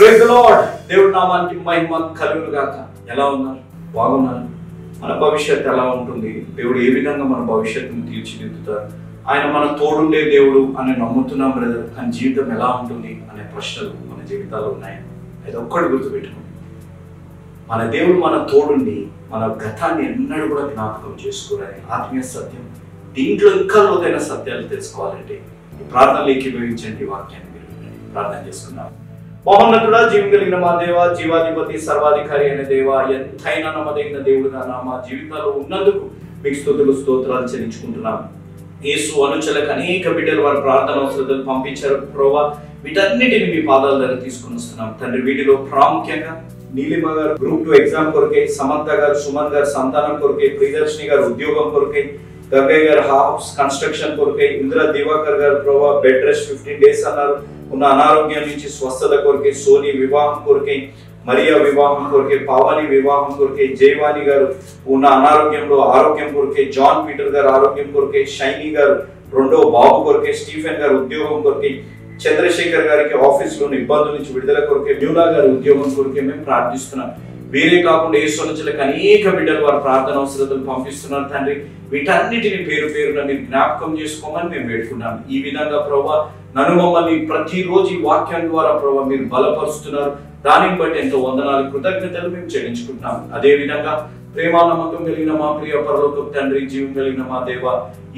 Praise the lord. దేవుడి నామానికి మహిమ కలుగును గాక. ఎలా ఉన్నారు? బాగున్నారు? మన భవిష్యత్తు ఎలా ఉంటుంది? దేవుడు ఏ విధంగా మన భవిష్యత్తును తీర్చిదిద్దుతారు? ఆయన మన తోడుండే దేవుడు అని నమ్ముతున్నాం బ్రదర్, కానీ జీవితం ఎలా ఉంటుంది అనే ప్రశ్నలు మన జీవితాల్లో ఉన్నాయి. అది ఒక్కటి గుర్తుపెట్టుకోండి, మన దేవుడు మన తోడుండి మన గతాన్ని ఎన్నడూ కూడా జ్ఞాపకం చేసుకోవాలని ఆత్మీయ సత్యం. దీంట్లో ఇంకా లోతైన సత్యాలు తెలుసుకోవాలంటే ఈ ప్రార్థనలు ఏకీభవించండి. వాక్యాన్ని మీరు ప్రార్థన చేసుకున్నాం. మహోన్నతుడా, జీవం కలిగిన మా దేవ, జీవాధిపతి సర్వాధికారి అయిన దేవ, ఎంతైనా నమ్మదగిన దేవుడుగా మా జీవితాల్లో ఉన్నందుకు మీకు స్తుతులు స్తోత్రాలు చెల్లించుకుంటున్నాం. యేసు అనుచలకు అనేక బిడ్డలు వారి ప్రార్థన అవసరాలు పంపించారు ప్రభువా. వీటన్నిటిని మీ పాదాల దగ్గర తీసుకుని వస్తున్నాం తండ్రి. వీటిలో ప్రాముఖ్యంగా నీలిమ గారు గ్రూప్ 2 ఎగ్జామ్ కొరకే, సమంత గారు సుమన్ గారు సంతానం కొరకే, ప్రియదర్శిని గారు ఉద్యోగం కొరకే, గంగయ్య గారు హౌస్ కన్స్ట్రక్షన్ కొరకే, ఇంద్ర దివాకర్ గారు ప్రభావ బెడ్ రెస్ట్ 15 days అన్నారు, ఉన్న అనారోగ్యం నుంచి స్వస్థత కొరకే, సోని వివాహం కొరకే, మరియా వివాహం కొరకే, పావని వివాహం కొరకే, జయవాణి గారు ఉన్న అనారోగ్యంలో ఆరోగ్యం కొరకే, జాన్ పీటర్ గారు ఆరోగ్యం కొరకే, షైనీ గారు రెండో బాబు కొరకే, స్టీఫెన్ గారు ఉద్యోగం కొరకే, చంద్రశేఖర్ గారికి ఆఫీస్ లోని ఇబ్బందుల నుంచి విడుదల కొరకే, మ్యూలా గారి ఉద్యోగం కొరకే మేము ప్రార్థిస్తున్నాం. వీరే కాకుండా యేసు అనుచరులకు అనేక బిడ్డలు వారి ప్రార్థన అవసరాలు పంపిస్తున్నారు తండ్రి. వీటన్నిటిని పేరు పేరున మీరు జ్ఞాపకం చేసుకోమని మేము వేడుకున్నాం. ఈ విధంగా ప్రభావ నన్ను మమ్మల్ని ప్రతిరోజు ఈ వాక్యం ద్వారా ప్రభావ మీరు బలపరుస్తున్నారు. దానిని బట్టి ఎంతో వందనాలు కృతజ్ఞతలు మేము చెల్లించుకుంటున్నాం. అదే విధంగా ప్రేమ నమ్మకం కలిగిన మా ప్రియ పరలోక తండ్రి, జీవం కలిగిన మా దేవ,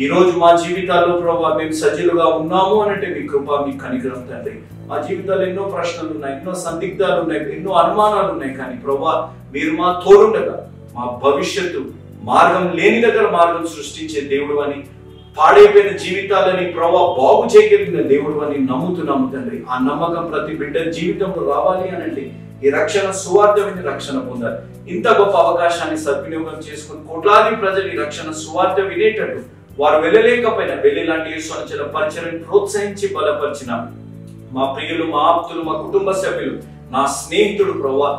ఈ రోజు మా జీవితాల్లో ప్రభావ మేము సజ్జలుగా ఉన్నాము అనంటే మీ కృప, మీ కనికరం తండ్రి. మా జీవితాలు ఎన్నో ప్రశ్నలు ఉన్నాయి, ఎన్నో సందిగ్ధాలు ఉన్నాయి, ఎన్నో అనుమానాలు ఉన్నాయి, కానీ ప్రభావ మీరు మా తోడుండగా మా భవిష్యత్తు మార్గం లేని దగ్గర మార్గం సృష్టించే దేవుడు అని, పాడైపోయిన జీవితాలని ప్రభావ బాగు చేయగలిగిన దేవుడు అని నమ్ముతున్నాము తండ్రి. ఆ నమ్మకం ప్రతి బిడ్డ జీవితంలో రావాలి అనంటే ఈ రక్షణ సువార్త విని రక్షణ పొందాలి. ఇంత గొప్ప అవకాశాన్ని సద్వినియోగం చేసుకుని కోట్లాది ప్రజలు ఈ రక్షణ సువార్త వినేటట్టు వారు వెళ్ళలేకపోయినా వెళ్ళేలాంటి యేసు అనుచరుల పరిచయం ప్రోత్సహించి బలపరిచిన మా ప్రియులు, మా ఆప్తులు, మా కుటుంబ సభ్యులు, నా స్నేహితుడు ప్రభావ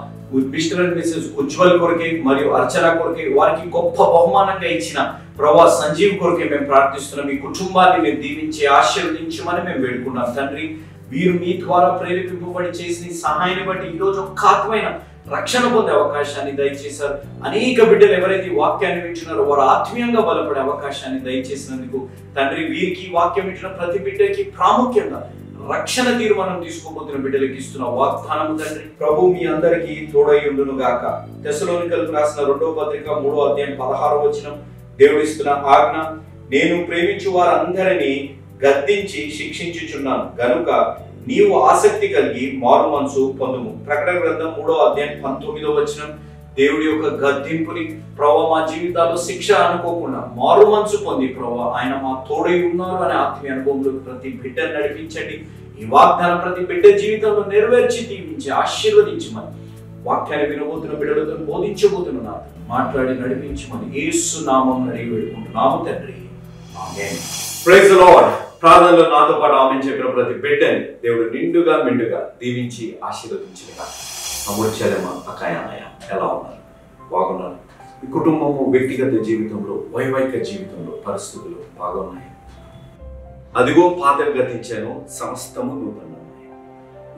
మిస్టర్ అండ్ మిసెస్ ఉజ్వల్ కొరకే మరియు అర్చన కొరకే, వారికి గొప్ప బహుమానంగా ఇచ్చిన ప్రభా సంజీవ్ కొరకే మేము ప్రార్థిస్తున్నాం. మీ కుటుంబాన్ని మేము దీవించి ఆశీర్వదించమని మేము వేడుకున్నాం తండ్రి. వీరు మీ ద్వారా ప్రేరేపింపబడి చేసిన సహాయాన్ని బట్టి ఈ రోజు ఒక్క ఆత్మైన రక్షణ పొందే అవకాశాన్ని దయచేశారు. అనేక బిడ్డలు ఎవరైతే వాక్యాన్ని వింటున్నారో వారు ఆత్మీయంగా బలపడే అవకాశాన్ని దయచేసినందుకు తండ్రి. వీరికి వాక్యం వింటున్న ప్రతి బిడ్డకి ప్రాముఖ్యంగా రక్షణ తీర్మానం తీసుకోబోతున్న బిడ్డలకి ఇస్తున్న వాగ్దానం తండ్రి. ప్రభు మీ అందరికీ తోడై ఉండును గాక. తెస్సలోనికలకు రాసిన 2వ పత్రిక 3వ అధ్యాయం 16వ వచనం దేవుడు ఇస్తున్న ఆజ్ఞ, నేను ప్రేమించు వారందరినీ గద్దించి శిక్షించుచున్నాను గనుక నీవు ఆసక్తి కలిగి మారు మనసు పొందుము. ప్రకటన గ్రంథం 3వ అధ్యాయం 19వ వచనం దేవుడి యొక్క గద్దింపుని ప్రభావ మా జీవితాల్లో శిక్ష అనుకోకుండా మారు మనసు పొంది ప్రభావ ఆయన మా తోడై ఉన్నారు అనే ఆత్మీయ అనుభవంలో ప్రతి బిడ్డను నడిపించండి. ఈ వాగ్దానం ప్రతి బిడ్డ జీవితంలో నెరవేర్చి దీవించి ఆశీర్వదించమని, వాక్యాన్ని వినబోతున్న బిడ్డలతో బోధించబోతున్న మాట్లాడి నడిపించమని యేసు నామం అడిగి వేడుకుంటున్నాము తండ్రి. ఆమేన్. Praise the lord. ప్రార్థనలో నాతో పాటు ఆమేన్ చెప్పిన ప్రతి బిడ్డని దేవుడు నిండుగా మెండుగా దీవించి ఆశీర్వదించినగా. అమూర్చలేమ అకాయనయ ఎలా ఉన్నారు? బాగున్నారు? ఈ కుటుంబము, వ్యక్తిగత జీవితంలో, వైవాహిక జీవితంలో పరిస్థితులు బాగున్నాయి? అదిగో పాతలు గతించాను, సమస్తము నూతనమయ్యాయి.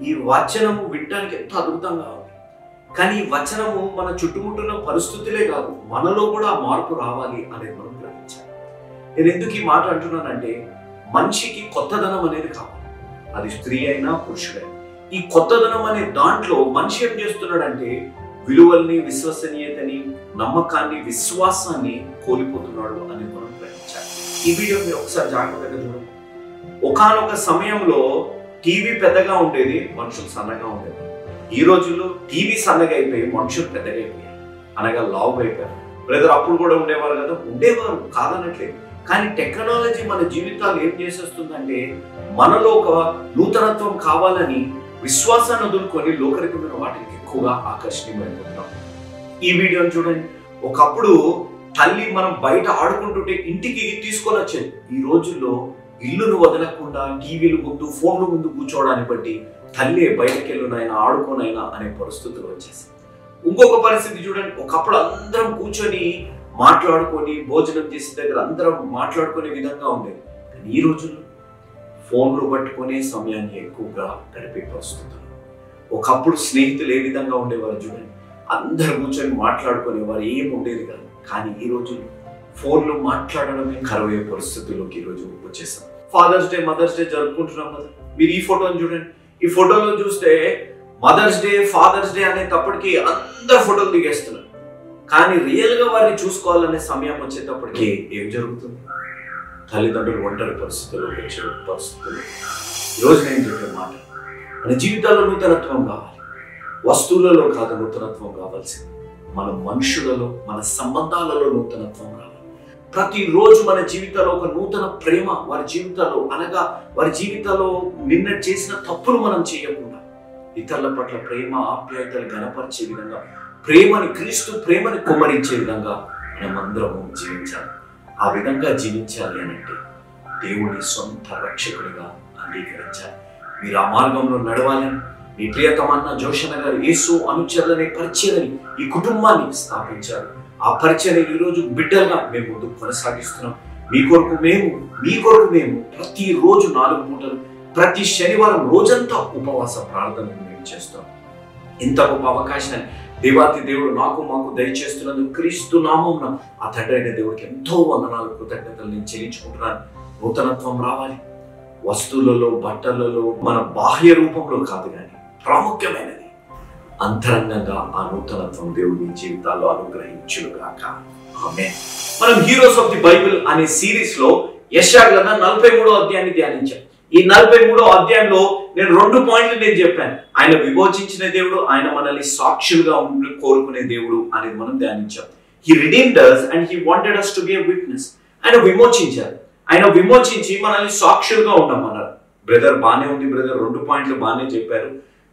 ఈ వచనము వినడానికి ఎంతో అద్భుతంగా ఉంది, కానీ ఈ వచనము మన చుట్టుముట్టున్న పరిస్థితులే కాదు, మనలో కూడా మార్పు రావాలి అనేది మనం గ్రహించాలి. నేను ఎందుకు ఈ మాట అంటున్నానంటే, మనిషికి కొత్తదనం అనేది కావాలి. అది స్త్రీ అయినా పురుషుడైనా. ఈ కొత్తదనం అనే దాంట్లో మనిషి ఏం చేస్తున్నాడంటే విలువల్ని, విశ్వసనీయతని, నమ్మకాన్ని, విశ్వాసాన్ని కోల్పోతున్నాడు అనేది మనం గ్రహించాలి. ఈ వీడియో మీరు ఒకసారి జాగ్రత్తగా చూడండి. ఒకానొక సమయంలో టీవీ పెద్దగా ఉండేది, మనుషులు సన్నగా ఉండేది. ఈ రోజుల్లో టీవీ సన్నగా అయిపోయి మనుషులు పెద్దగా అయిపోయారు, అనగా లావు అయిపోయారు. బ్రదర్ అప్పుడు కూడా ఉండేవారు కదా, ఉండేవారు కాదనట్లేదు. కానీ టెక్నాలజీ మన జీవితాలు ఏం చేసేస్తుందంటే మనలో ఒక నూతనత్వం కావాలని విశ్వాసాన్ని వదులుకొని లోకరికమైన వాటికి ఎక్కువగా ఆకర్షణీయమైపోతున్నాం. ఈ వీడియోని చూడండి. ఒకప్పుడు తల్లి మనం బయట ఆడుకుంటుంటే ఇంటికి తీసుకొని వచ్చేది. ఈ రోజుల్లో ఇల్లును వదలకుండా టీవీల ముందు, ఫోన్ల ముందు కూర్చోవడాన్ని బట్టి తల్లి బయటకు వెళ్ళునైనా ఆడుకోనైనా అనే పరిస్థితులు వచ్చేసి. ఇంకొక పరిస్థితి చూడండి. ఒకప్పుడు అందరం కూర్చొని మాట్లాడుకొని భోజనం చేసే దగ్గర అందరం మాట్లాడుకునే విధంగా ఉండేది. ఈ రోజుల్లో ఫోన్లు పట్టుకునే సమయాన్ని ఎక్కువగా గడిపే పరిస్థితులు. ఒకప్పుడు స్నేహితులు ఏ విధంగా ఉండేవారు చూడండి, అందరు కూర్చొని మాట్లాడుకునేవారు, ఏం ఉండేది కాదు. కానీ ఈ రోజు ఫోన్లో మాట్లాడడమే కరువయ్యే పరిస్థితుల్లోకి ఈరోజు వచ్చేసాం. ఫాదర్స్ డే, మదర్స్ డే జరుపుకుంటున్నాం కదా. మీరు ఈ ఫోటోని చూడండి. ఈ ఫోటోలో చూస్తే మదర్స్ డే, ఫాదర్స్ డే అనేటప్పటికీ అందరు ఫోటోలు దిగేస్తున్నారు. కానీ రియల్గా వారిని చూసుకోవాలనే సమయం వచ్చేటప్పటికి ఏం జరుగుతుంది? తల్లిదండ్రులు ఒంటరి పరిస్థితుల్లో వచ్చే పరిస్థితులు. ఈరోజు నేను చెప్పే మాట, మన జీవితాల్లో నూతనత్వం కావాలి. వస్తువులలో కాదు నూతనత్వం కావాల్సింది, మన మనుషులలో, మన సంబంధాలలో నూతనత్వం రావాలి. ప్రతిరోజు మన జీవితాల్లో ఒక నూతన ప్రేమ వారి జీవితాల్లో, అనగా వారి జీవితాల్లో నిన్న చేసిన తప్పులు మనం చేయకుండా ఇతరుల పట్ల ప్రేమ, ఆప్యాయతలు గణపరిచే విధంగా, ప్రేమని, క్రీస్తు ప్రేమని కుమ్మరించే విధంగా మనమందరము జీవించాలి. ఆ విధంగా జీవించాలి అనంటే దేవుని సొంత రక్షకుడిగా అంగీకరించాలి. మీరు ఆ మార్గంలో నడవాలని మీ ప్రియతమన్న జోషణ గారు యేసు అనుచరులనే పరిచయని ఈ కుటుంబాన్ని స్థాపించారు. ఆ పరిచయని ఈరోజు బిడ్డలుగా మేము ముందుకు కొనసాగిస్తున్నాం. మీ కొరకు మేము ప్రతిరోజు 4 పూటలు, ప్రతి శనివారం రోజంతా ఉపవాస ప్రార్థనలు మేము చేస్తాం. ఇంత గొప్ప అవకాశాన్ని దేవాతి దేవుడు మాకు దయచేస్తున్నందుకు క్రీస్తు నామమున ఆ తండ్రి అయిన దేవుడికి ఎంతో వందనాలు, కృతజ్ఞతలు నేను చెల్లించుకుంటున్నాను. నూతనత్వం రావాలి. వస్తువులలో, బట్టలలో, మన బాహ్య రూపంలో కాదు, కానీ ప్రాముఖ్యమైనది అంతరంగంగా ఆ నూతనత్వం దేవుడి జీవితాల్లో అనుగ్రహించుగాక. ఆమేన్. మనం హీరోస్ ఆఫ్ ది బైబిల్ అనే సిరీస్ లో యెషయా గ్రంథం 43వ అధ్యాయాన్ని ధ్యానించాం. ఈ 43వ అధ్యాయంలో నేను 2 పాయింట్లు నేను చెప్పాను. ఆయన విమోచించిన దేవుడు, ఆయన మనల్ని సాక్షులుగా ఉండి కోరుకునే దేవుడు అనేది మనం ధ్యానించాం. He redeemed us and he wanted us to be a witness. ఆయన విమోచించారు. ఆయన విమోచించి మనల్ని సాక్షులుగా ఉండమన్నారు. బ్రదర్ బానే ఉంది, బ్రదర్ 2 పాయింట్లు బానే చెప్పారు.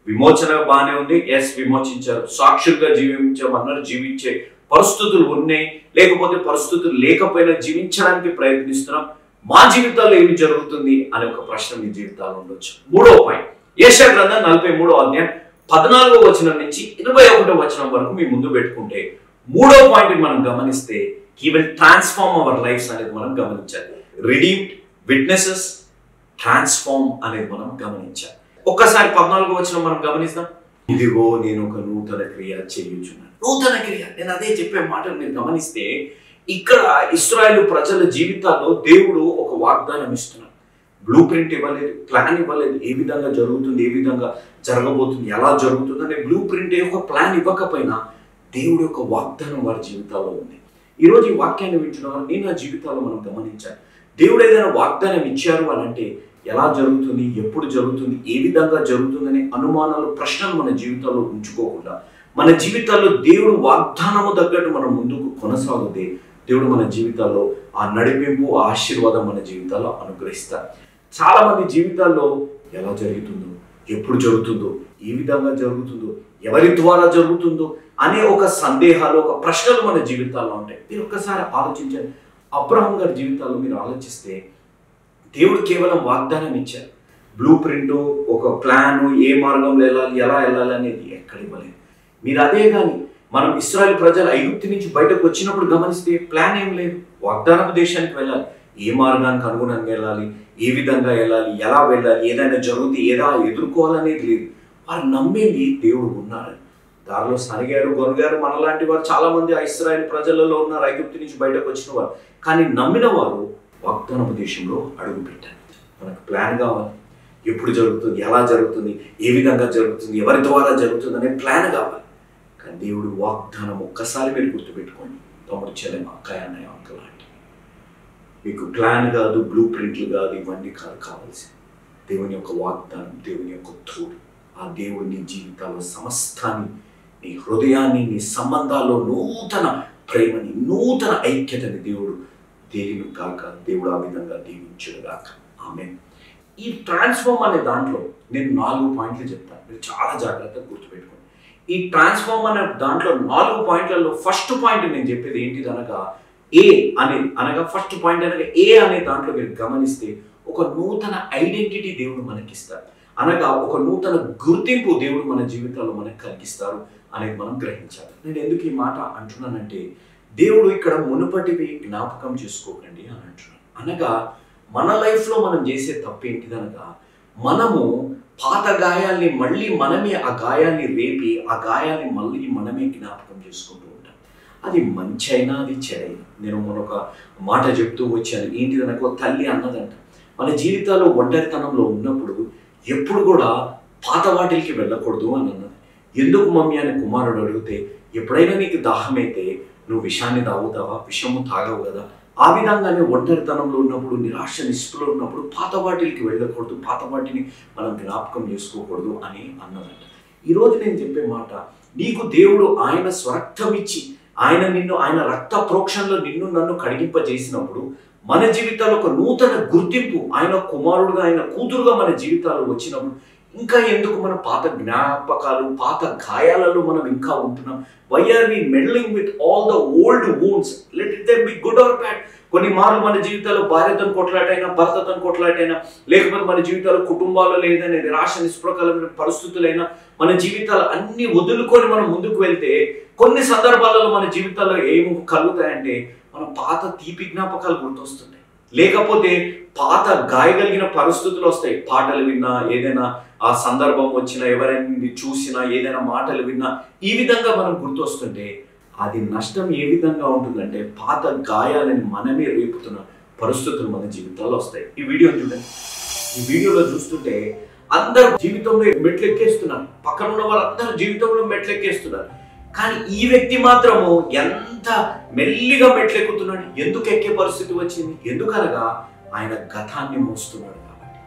విమోచన బానే ఉంది, ఎస్ విమోచించారు. సాక్షులుగా జీవించమన్నారు, జీవించే పరిస్థితులు ఉన్నాయి, లేకపోతే పరిస్థితులు లేకపోయినా జీవించడానికి ప్రయత్నిస్తున్నాం. మా జీవితాల్లో ఏమి జరుగుతుంది అనే ఒక ప్రశ్న మీ జీవితాల్లో ఉండొచ్చు. 3వ పాయింట్, యెషయా గ్రంథం 43వ అధ్యాయం 14వ వచనం నుంచి 21వ వచనం వరకు మీ ముందు పెట్టుకుంటే 3వ పాయింట్ మనం గమనిస్తే he will transform our lives అనేది మనం గమనించాలి. రిడీమ్డ్, విట్నెసెస్, ట్రాన్స్ఫార్మ్ అనేది మనం గమనించాలి. ఒక్కసారి 14వ వచనం మనం గమనిస్తాం. ఇదిగో నేను ఒక నూతన క్రియ చేయుచున్నాను. నూతన క్రియ, నేను అదే చెప్పే మాటలు మీరు గమనిస్తే ఇక్కడ ఇశ్రాయేలు ప్రజల జీవితాల్లో దేవుడు ఒక వాగ్దానం ఇస్తున్నాడు. బ్లూ ప్రింట్ ఇవ్వలేదు, ప్లాన్ ఇవ్వలేదు. ఏ విధంగా జరుగుతుంది, ఏ విధంగా జరగబోతుంది, ఎలా జరుగుతుంది అనే బ్లూ ప్రింట్, ఒక ప్లాన్ ఇవ్వకపోయినా దేవుడి యొక్క వాగ్దానం వారి జీవితాల్లో ఉంది. ఈరోజు ఈ వాక్యాన్ని వింటున్నవారు నేను నా జీవితాల్లో మనం గమనించాలి. దేవుడు ఏదైనా వాగ్దానం ఇచ్చారు అని అంటే ఎలా జరుగుతుంది, ఎప్పుడు జరుగుతుంది, ఏ విధంగా జరుగుతుందనే అనుమానాలు, ప్రశ్నలు మన జీవితాల్లో ఉంచుకోకుండా మన జీవితాల్లో దేవుడు వాగ్దానము తగ్గట్టు మనం ముందుకు కొనసాగితే దేవుడు మన జీవితాల్లో ఆ నడిపింపు, ఆ ఆశీర్వాదం మన జీవితాల్లో అనుగ్రహిస్తారు. చాలా మంది జీవితాల్లో ఎలా జరుగుతుందో, ఎప్పుడు జరుగుతుందో, ఏ విధంగా జరుగుతుందో, ఎవరి ద్వారా జరుగుతుందో అనే ఒక సందేహాలు, ఒక ప్రశ్నలు మన జీవితాల్లో ఉంటాయి. మీరు ఒక్కసారి ఆలోచించండి. అబ్రహాం గారి జీవితాల్లో మీరు ఆలోచిస్తే దేవుడు కేవలం వాగ్దానం ఇచ్చారు. బ్లూ ప్రింట్, ఒక ప్లాను, ఏ మార్గంలో వెళ్ళాలి, ఎలా వెళ్ళాలి అనేది ఎక్కడ ఇవ్వలేదు. మీరు అదే కానీ మనం ఇశ్రాయేలు ప్రజలు ఐగుప్తు నుంచి బయటకు వచ్చినప్పుడు గమనిస్తే ప్లాన్ ఏం లేదు. వాగ్దానపు దేశానికి వెళ్ళాలి, ఏ మార్గానికి అనుగుణంగా వెళ్ళాలి, ఏ విధంగా వెళ్ళాలి, ఎలా వెళ్ళాలి, ఏదైనా జరిగితే ఎలా ఎదుర్కోవాలనేది లేదు. వారు నమ్మేది దేవుడు ఉన్నారు. దారిలో సరిగారు, గొనగారు, మనలాంటి వారు చాలా మంది ఆ ఇశ్రాయేలు ప్రజలలో ఉన్నారు, ఐగుప్తు నుంచి బయటకు వచ్చిన వారు. కానీ నమ్మిన వారు వాగ్దానపు దేశంలో అడుగు పెట్టారు. మనకు ప్లాన్ కావాలి, ఎప్పుడు జరుగుతుంది, ఎలా జరుగుతుంది, ఏ విధంగా జరుగుతుంది, ఎవరి ద్వారా జరుగుతుంది అనే ప్లాన్ కావాలి. కానీ దేవుడు వాగ్దానం ఒక్కసారి మీరు గుర్తుపెట్టుకోండి. తమ్ముడు, చెల్లెమ్మ, అక్కయ్య, అన్నయ్య, అంకుల్, ఆంటీ, మీకు ప్లాన్ కాదు, బ్లూ ప్రింట్లు కాదు, ఇవన్నీ కాదు కావాల్సింది. దేవుని యొక్క వాగ్దానం, దేవుని యొక్క తోడు. ఆ దేవుడు నీ జీవితాల్లో సమస్తాన్ని, నీ హృదయాన్ని, నీ సంబంధాల్లో నూతన ప్రేమని, నూతన ఐక్యతని దేవుడు దేవుని కాక, దేవుడు ఆ విధంగా దీవించును గాక. ఆమేన్. ఈ ట్రాన్స్ఫార్మ్ అనే దాంట్లో నేను 4 పాయింట్లు చెప్తాను, మీరు చాలా జాగ్రత్తగా గుర్తుపెట్టుకోండి. ఈ ట్రాన్స్ఫార్మ్ అనే దాంట్లో 4 పాయింట్లలో ఫస్ట్ పాయింట్ నేను చెప్పేది ఏంటిది అనగా ఏ అనేది, అనగా ఫస్ట్ పాయింట్ అనగా ఏ అనే దాంట్లో మీరు గమనిస్తే ఒక నూతన ఐడెంటిటీ దేవుడు మనకిస్తారు, అనగా ఒక నూతన గుర్తింపు దేవుడు మన జీవితాల్లో మనకు కలిగిస్తారు అనేది మనం గ్రహించాలి. నేను ఎందుకు ఈ మాట అంటున్నానంటే దేవుడు ఇక్కడ మునుపటివి జ్ఞాపకం చేసుకోకండి అని అంటున్నాను. అనగా మన లైఫ్లో మనం చేసే తప్పు ఏంటిదనగా మనము పాత గాయాల్ని మళ్ళీ మనమే ఆ గాయాన్ని రేపి ఆ గాయాన్ని మళ్ళీ మనమే జ్ఞాపకం చేసుకుంటూ ఉంటాం. అది మంచి అయినా అది చెడైనా. నేను మరొక మాట చెప్తూ వచ్చాను. ఏంటి నాకు తల్లి అన్నదంట, మన జీవితాల్లో ఒంటరితనంలో ఉన్నప్పుడు ఎప్పుడు కూడా పాత వాటికి వెళ్ళకూడదు అని అన్నది. ఎందుకు మమ్మీ అని కుమారుడు అడిగితే, ఎప్పుడైనా నీకు దాహమైతే నువ్వు విషాన్ని తాగుతావా, విషము తాగవు కదా. ఆ విధంగానే ఒంటరితనంలో ఉన్నప్పుడు, నిరాశ నిస్పృహలో ఉన్నప్పుడు పాత వాటికి వెళ్ళకూడదు, పాత వాటిని మనం జ్ఞాపకం చేసుకోకూడదు అని అన్నదంట. ఈరోజు నేను చెప్పే మాట, నీకు దేవుడు ఆయన స్వరక్తం ఇచ్చి ఆయన రక్త ప్రోక్షణలో నిన్ను నన్ను కడిగింపజేసినప్పుడు మన జీవితాల్లో ఒక నూతన గుర్తింపు, ఆయన కుమారుడుగా ఆయన కూతురుగా మన జీవితాల్లో వచ్చినప్పుడు ఇంకా ఎందుకు మన పాత జ్ఞాపకాలు, పాత గాయాలలో మనం ఇంకా ఉంటున్నాం? Why are we meddling with all the old wounds? Let it them be good or bad. కొన్ని మార్లు మన జీవితాల్లో భార్యతో కొట్లాటైనా, భర్తతో కొట్లాటైనా, లేకపోతే మన జీవితాల్లో కుటుంబాల్లో ఏదైనా నిరాశ నిస్పృహకరమైన పరిస్థితులైనా, మన జీవితాలు అన్ని వదులుకొని మనం ముందుకు వెళ్తే కొన్ని సందర్భాలలో మన జీవితాల్లో ఏమి కలుగుతాయంటే మన పాత తీపి జ్ఞాపకాలు గుర్తొస్తున్నాయి, లేకపోతే పాత గాయగలిగిన పరిస్థితులు వస్తాయి. పాటలు విన్నా, ఏదైనా ఆ సందర్భం వచ్చినా, ఎవరైనా చూసినా, ఏదైనా మాటలు విన్నా, ఈ విధంగా మనం గుర్తొస్తుంటే అది నష్టం ఏ విధంగా ఉంటుందంటే పాత గాయాలని మనమే రేపుతున్న పరిస్థితులు మన జీవితాల్లో వస్తాయి. ఈ వీడియో చూడండి. ఈ వీడియోలో చూస్తుంటే అందరు జీవితంలో మెట్లు ఎక్కేస్తున్నారు, పక్కన ఉన్న వాళ్ళందరూ జీవితంలో మెట్లు ఎక్కేస్తున్నారు. కానీ ఈ వ్యక్తి మాత్రము ఎంత మెల్లిగా మెట్లెక్కుతున్నాడు. ఎందుకు ఎక్కే పరిస్థితి వచ్చింది? ఎందుకనగా ఆయన గతాన్ని మోస్తున్నాడు కాబట్టి.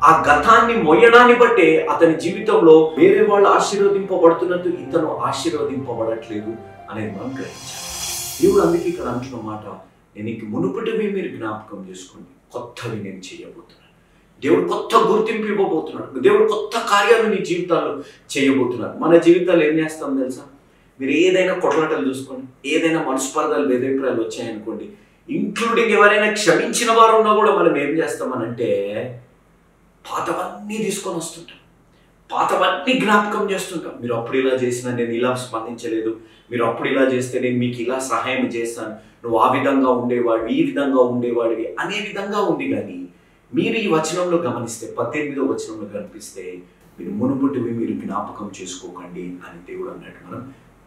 ఆ గతాన్ని మోయడాన్ని బట్టే అతని జీవితంలో వేరే వాళ్ళు ఆశీర్వదింపబడుతున్నట్టు ఇతను ఆశీర్వదింపబడట్లేదు అనేది మనం గ్రహించాలి. దేవుడు అందుకే ఇక్కడ అంటున్న మాట, నేను ఇంక మునుపటివి మీరు జ్ఞాపకం చేసుకోండి, కొత్తవి నేను చేయబోతున్నాను. దేవుడు కొత్త గుర్తింపు ఇవ్వబోతున్నాడు. దేవుడు కొత్త కార్యాలు నీ జీవితాల్లో చేయబోతున్నాడు. మన జీవితాలు ఏం చేస్తాం తెలుసా? మీరు ఏదైనా కొట్లాటలు చూసుకోండి, ఏదైనా మనస్పర్ధలు, భేదాభిప్రాయాలు వచ్చాయనుకోండి, ఇంక్లూడింగ్ ఎవరైనా క్షమించిన వారు ఉన్నా కూడా మనం ఏం చేస్తామనంటే పాతవన్నీ తీసుకొని వస్తుంటాం, పాతవన్నీ జ్ఞాపకం చేస్తుంటాం. మీరు అప్పుడు ఇలా చేసినా నేను ఇలా స్పందించలేదు, మీరు అప్పుడు ఇలా చేస్తే నేను మీకు ఇలా సహాయం చేస్తాను, నువ్వు ఆ విధంగా ఉండేవాడు, ఈ విధంగా ఉండేవాడివి అనే విధంగా ఉంది. కానీ మీరు ఈ వచనంలో గమనిస్తే 18వ వచనంలో కనిపిస్తే, మీరు మునుపటివి మీరు జ్ఞాపకం చేసుకోకండి అని దేవుడు అన్నట్టు మనం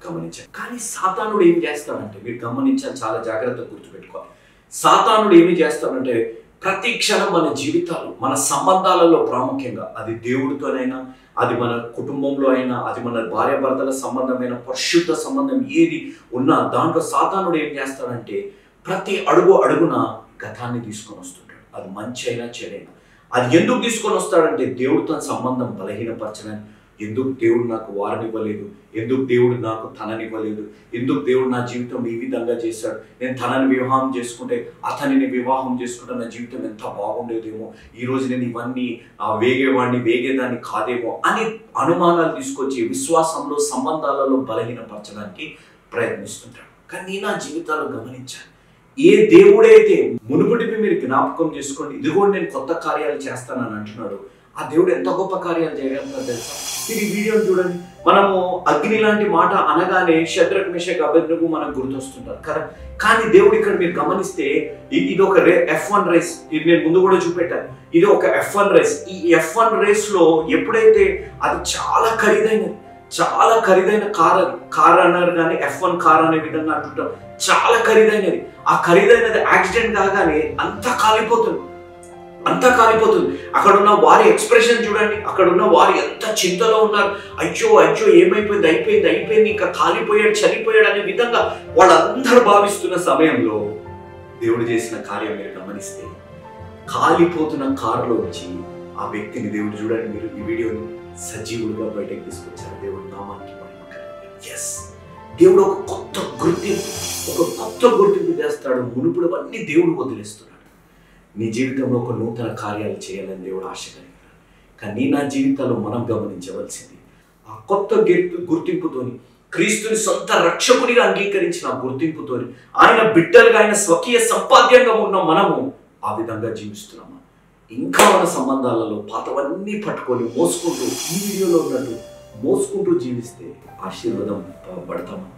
గమనించాలి. కానీ సాతానుడు ఏం చేస్తాడంటే, మీరు గమనించాలి, చాలా జాగ్రత్తగా గుర్తుపెట్టుకోవాలి. సాతానుడు ఏమి చేస్తాడంటే ప్రతి క్షణం మన జీవితాలు, మన సంబంధాలలో, ప్రాముఖ్యంగా అది దేవుడితోనైనా, అది మన కుటుంబంలో అయినా, అది మన భార్యాభర్తల సంబంధమైన పరిశుద్ధ సంబంధం ఏది ఉన్నా దాంట్లో సాతానుడు ఏం చేస్తాడంటే ప్రతి అడుగున గతాన్ని తీసుకొని వస్తుంటాడు. అది మంచి అయినా చెడైనా. అది ఎందుకు తీసుకొని వస్తాడంటే దేవుడితో సంబంధం బలహీనపరచడానికి. ఎందుకు దేవుడు నాకు వారనివ్వలేదు, ఎందుకు దేవుడు నాకు తననివ్వలేదు, ఎందుకు దేవుడు నా జీవితం ఈ విధంగా చేశాడు, నేను తనని వివాహం చేసుకుంటే అతనిని వివాహం చేసుకుంటే నా జీవితం ఎంత బాగుండేదేమో, ఈరోజు నేను ఇవన్నీ వేగేదాన్ని కాదేమో అని అనుమానాలు తీసుకొచ్చి విశ్వాసంలో, సంబంధాలలో బలహీనపరచడానికి ప్రయత్నిస్తుంటాడు. కానీ నా జీవితాల్లో గమనించాను, ఏ దేవుడైతే మునుపటివి మీరు జ్ఞాపకం చేసుకోండి, ఇదిగో నేను కొత్త కార్యాలు చేస్తానని అంటున్నాడు, ఆ దేవుడు ఎంత గొప్ప కార్యాలు చేయగలుగుతాడు తెలుసా? మీరు ఈ వీడియోని చూడండి. మనము అగ్ని లాంటి మాట అనగానే షద్రక్ మెషక్ అబేద్నెగో మనకు గుర్తొస్తుంటారు కదా. కానీ దేవుడు ఇక్కడ మీరు గమనిస్తే ఇది ఒక F1 రేస్. ఇది నేను ముందు కూడా చూపెట్టాను. ఇది ఒక F1 రేస్. ఈ F1 రేస్ లో ఎప్పుడైతే అది చాలా ఖరీదైన కార్ అన్నారు, కానీ F1 కార్ అనే విధంగా అంటుంటారు, చాలా ఖరీదైనది. ఆ ఖరీదైనది యాక్సిడెంట్ కాగానే అంతా కాలిపోతుంది. అక్కడ ఉన్న వారి ఎక్స్ప్రెషన్ చూడండి, అక్కడ ఉన్న వారు ఎంత చింతలో ఉన్నారు. అయ్యో అయిపోయింది, ఇంకా కాలిపోయాడు, చనిపోయాడు అనే విధంగా వాళ్ళందరూ భావిస్తున్న సమయంలో దేవుడు చేసిన కార్యం మీరు గమనిస్తే, కాలిపోతున్న కారులో వచ్చి ఆ వ్యక్తిని దేవుడు చూడండి, మీరు ఈ వీడియోని సజీవుడుగా బయటకు తీసుకొచ్చారు. దేవుడు నామానికి ఎస్, దేవుడు ఒక కొత్త గుర్తింపు చేస్తాడు. మునుపుడవన్నీ దేవుడు వదిలేస్తున్నాడు. నీ జీవితంలో ఒక నూతన కార్యాలు చేయాలని దేవుడు ఆశ కలిగాడు. కానీ నా జీవితంలో మనం గమనించవలసింది, ఆ కొత్త గుర్తింపుతోని, క్రీస్తుని సొంత రక్షకునిగా అంగీకరించిన ఆ గుర్తింపుతోని, ఆయన బిడ్డలుగా, ఆయన స్వకీయ సంపాద్యంగా ఉన్న మనము ఆ విధంగా జీవిస్తున్నామా? ఇంకా మన సంబంధాలలో పాతవన్నీ పట్టుకొని మోసుకుంటూ, ఈ వీడియోలో ఉన్నట్టు మోసుకుంటూ జీవిస్తే ఆశీర్వాదం పడతామా?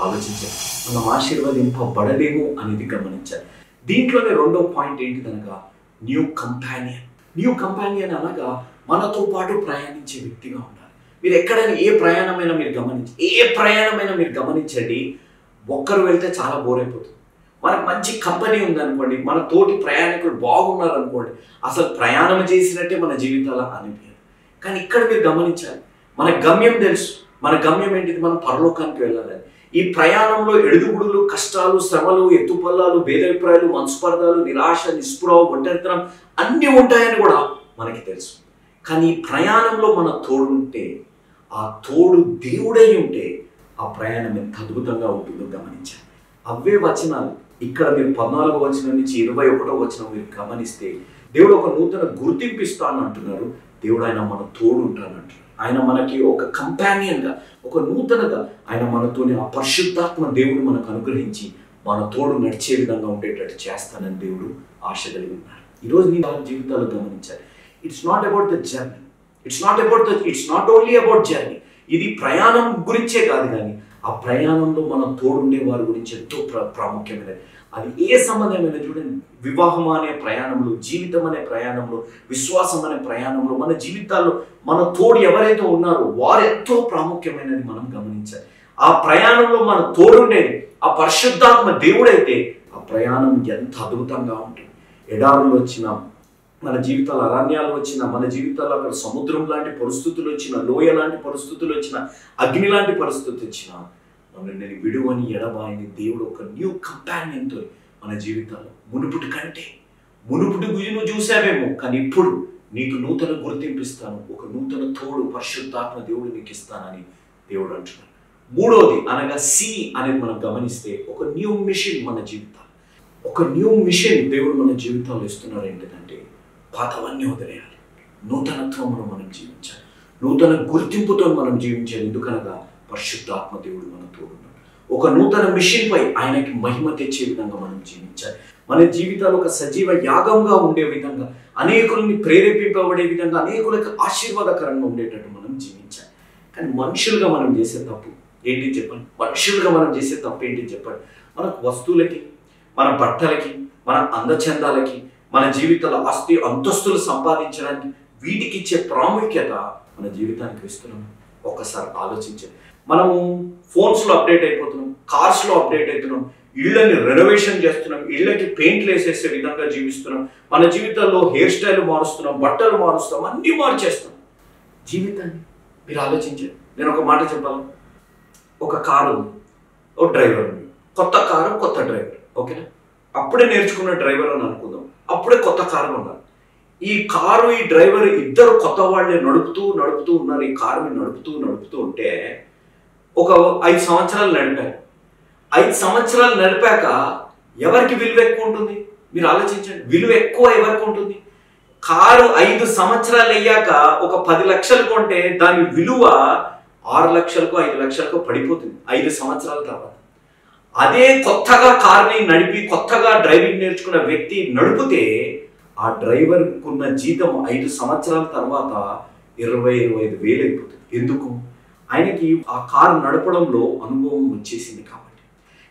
ఆలోచించాలి. మనం ఆశీర్వదింపబడలేము అనేది గమనించాలి. దీంట్లోనే రెండో పాయింట్ ఏంటిదనగా న్యూ కంపానియన్ అనగా మనతో పాటు ప్రయాణించే వ్యక్తిగా ఉండాలి. మీరు ఎక్కడైనా ఏ ప్రయాణమైనా మీరు గమనించండి, ఒక్కరు వెళ్తే చాలా బోర్ అయిపోతుంది. మనకు మంచి కంపెనీ ఉందనుకోండి, మన తోటి ప్రయాణికులు బాగున్నారు అనుకోండి, అసలు ప్రయాణం చేసినట్టే మన జీవితాలు అనిపించదు. కానీ ఇక్కడ మీరు గమనించాలి, మన గమ్యం తెలుసు. మన గమ్యం ఏంటిది? మనం పరలోకానికి వెళ్ళాలని. ఈ ప్రయాణంలో ఎడుగుడులు, కష్టాలు, శ్రమలు, ఎత్తుపల్లాలు, భేదాభిప్రాయాలు, మనస్పర్ధాలు, నిరాశ, నిస్పృహ, ఒంటరితనం అన్నీ ఉంటాయని కూడా మనకి తెలుసు. కానీ ఈ ప్రయాణంలో మన తోడుంటే, ఆ తోడు దేవుడై ఉంటే ఆ ప్రయాణం ఎంత అద్భుతంగా ఉంటుందో గమనించాలి. అవే వచనాలు ఇక్కడ మీరు 14వ వచనం నుంచి 21వ వచనం మీరు గమనిస్తే, దేవుడు ఒక నూతన గుర్తింపు ఇస్తాను అంటున్నారు. దేవుడు ఆయన మన తోడు ఉంటానంటున్నారు. ఆయన మనకి ఒక కంపానియన్గా, ఒక నూతనగా ఆయన మనతోని ఆ పరిశుద్ధాత్మ దేవుడు మనకు అనుగ్రహించి మన తోడు నడిచే విధంగా ఉండేటట్టు చేస్తానని దేవుడు ఆశ కలిగి ఉన్నారు. ఈరోజు నీ జీవితాలు గమనించాలి. It's not about the journey, it's not only about journey. ఇది ప్రయాణం గురించే కాదు, కానీ ఆ ప్రయాణంలో మనం తోడుండే వారి గురించి ఎంతో ప్రాముఖ్యమైనది. అది ఏ సంబంధమైన చూడండి, వివాహం అనే ప్రయాణంలో, జీవితం అనే ప్రయాణంలో, విశ్వాసం అనే ప్రయాణంలో, మన జీవితాల్లో మన తోడు ఎవరైతే ఉన్నారో వారు ఎంతో ప్రాముఖ్యమైనది మనం గమనించాలి. ఆ ప్రయాణంలో మన తోడుండేది ఆ పరిశుద్ధాత్మ దేవుడైతే ఆ ప్రయాణం ఎంత అద్భుతంగా ఉంటుంది. ఎడారులు వచ్చిన మన జీవితాల, అరణ్యాలు వచ్చిన మన జీవితాల్లో, అక్కడ సముద్రం లాంటి పరిస్థితులు వచ్చిన, లోయ లాంటి పరిస్థితులు వచ్చిన, అగ్ని లాంటి పరిస్థితి వచ్చిన, నేను విడువని ఎడబాయని దేవుడు ఒక న్యూ కంపానియన్తో మన జీవితాల్లో మునుపుటి గుజును చూసావేమో, కానీ ఇప్పుడు నీకు నూతన గుర్తింపిస్తాను, ఒక నూతన తోడు పరిశుద్ధాత్మ దేవుడు నీకు ఇస్తానని దేవుడు అంటున్నాడు. మూడోది అనగా సి అనేది మనం గమనిస్తే, ఒక న్యూ మిషన్ మన జీవితాలు, ఒక న్యూ మిషన్ దేవుడు మన జీవితాల్లో ఇస్తున్నారు. ఏంటంటే పాతవన్నీ వదిలేయాలి, నూతనత్వంలో మనం జీవించాలి, నూతన గుర్తింపుతో మనం జీవించాలి. ఎందుకనగా పరిశుద్ధాత్మ దేవుడు మన తోడున్నాడు. ఒక నూతన మిషన్ పై ఆయనకి మహిమ తెచ్చే విధంగా మనం జీవించాలి. మన జీవితాలు ఒక సజీవ యాగంగా ఉండే విధంగా, అనేకులని ప్రేరేపింపబడే విధంగా, అనేకులకు ఆశీర్వాదకరంగా ఉండేటట్టు మనం జీవించాలి. కానీ మనుషులుగా మనం చేసే తప్పు ఏంటి చెప్పండి? మనకు వస్తువులకి, మన బట్టలకి, మన అందచందాలకి, మన జీవితాల ఆస్తి అంతస్తులు సంపాదించడానికి వీటికి ఇచ్చే ప్రాముఖ్యత మన జీవితానికి ఇస్తున్నాం. ఒక్కసారి ఆలోచించండి. మనము ఫోన్స్లో అప్డేట్ అయిపోతున్నాం, కార్స్లో అప్డేట్ అవుతున్నాం, ఇళ్ళని రెనోవేషన్ చేస్తున్నాం, ఇళ్ళకి పెయింట్లు వేసేసే విధంగా జీవిస్తున్నాం, మన జీవితాల్లో హెయిర్ స్టైల్ మారుస్తున్నాం, బట్టలు మారుస్తాం, అన్నీ మార్చేస్తాం. జీవితాన్ని మీరు ఆలోచించండి. నేను ఒక మాట చెప్పాలి. ఒక కారు ఉంది, ఒక డ్రైవర్ ఉంది, కొత్త కారు కొత్త డ్రైవర్, ఓకేనా? అప్పుడే నేర్చుకున్న డ్రైవర్ అని అనుకుందాం, అప్పుడే కొత్త కారు ఉన్నారు. ఈ కారు ఈ డ్రైవర్ ఇద్దరు కొత్త వాళ్ళే నడుపుతూ ఉన్నారు. ఈ కారుని నడుపుతూ ఉంటే ఒక 5 సంవత్సరాలు నడిపారు. 5 సంవత్సరాలు నడిపాక ఎవరికి విలువ ఎక్కువ ఉంటుంది? మీరు ఆలోచించండి. విలువ ఎక్కువ ఎవరికి ఉంటుంది? కారు 5 సంవత్సరాలు అయ్యాక ఒక 10 లక్షలు కొంటే దాని విలువ 6 లక్షలకు 5 లక్షలకు పడిపోతుంది 5 సంవత్సరాల తర్వాత. అదే కొత్తగా కారుని నడిపి కొత్తగా డ్రైవింగ్ నేర్చుకున్న వ్యక్తి నడిపితే ఆ డ్రైవర్కున్న జీతం 5 సంవత్సరాల తర్వాత 20-25 వేలు అయిపోతుంది. ఎందుకు? ఆయనకి ఆ కారు నడపడంలో అనుభవం వచ్చేసింది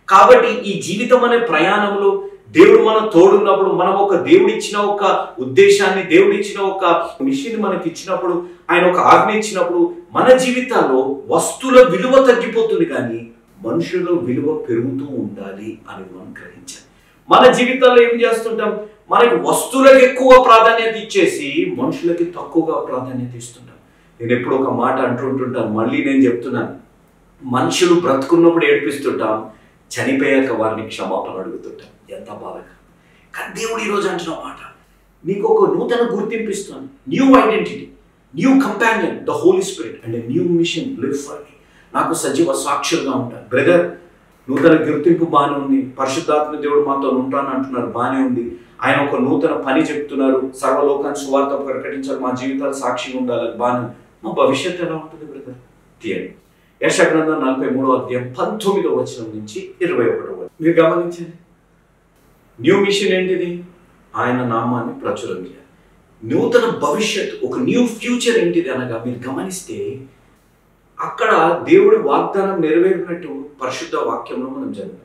కాబట్టి ఈ జీవితం అనే ప్రయాణంలో దేవుడు మన తోడున్నప్పుడు, మనం ఒక దేవుడిచ్చిన ఒక ఉద్దేశాన్ని, దేవుడిచ్చిన ఒక మిషన్ మనకి ఇచ్చినప్పుడు, ఆయన ఒక ఆజ్ఞ ఇచ్చినప్పుడు మన జీవితాల్లో వస్తువుల విలువ తగ్గిపోతుంది, కానీ మనుషుల విలువ పెరుగుతూ ఉండాలి అని మనం గ్రహించాలి. మన జీవితాల్లో ఏం చేస్తుంటాం? మనకి వస్తువులకు ఎక్కువ ప్రాధాన్యత ఇచ్చేసి మనుషులకి తక్కువగా ప్రాధాన్యత ఇస్తుంటాం. నేను ఎప్పుడు ఒక మాట అంటుంటాను, మళ్ళీ నేను చెప్తున్నాను. మనుషులు బ్రతుకున్నప్పుడు ఏడిపిస్తుంటాం, చనిపోయాక వారిని క్షమాపణ అడుగుతుంటాం. ఎంత బాధగా. కానీ దేవుడు ఈరోజు అంటున్న మాట, నీకు ఒక నూతన గుర్తింపిస్తాను, new identity, new companion, the Holy Spirit and new mission live for me. నాకు సజీవ సాక్షులుగా ఉంటాను. బ్రదర్, నూతన గుర్తింపు బాగానే ఉంది, పరిశుద్ధాత్మ దేవుడు మాతో ఉంటాను అంటున్నారు, బాగానే ఉంది. ఆయన ఒక నూతన పని చెప్తున్నారు, సర్వలోకాన్ని సువార్త ప్రకటించాలి, మా జీవితాలు సాక్షిగా ఉండాలి, బాగానే. మా భవిష్యత్తు ఎలా ఉంటుంది బ్రదర్? తీయండి. యెషయా గ్రంథం 43వ అధ్యాయం 19వ వచనం నుంచి 21వ వచనం మీరు గమనించండి. న్యూ మిషన్ ఏంటిది? ఆయన నామాన్ని ప్రచురం చేయాలి. నూతన భవిష్యత్తు, ఒక న్యూ ఫ్యూచర్ ఏంటిది అనగా మీరు గమనిస్తే అక్కడ దేవుడి వాగ్దానం నెరవేరినట్టు పరిశుద్ధ వాక్యంలో మనం చదివాం.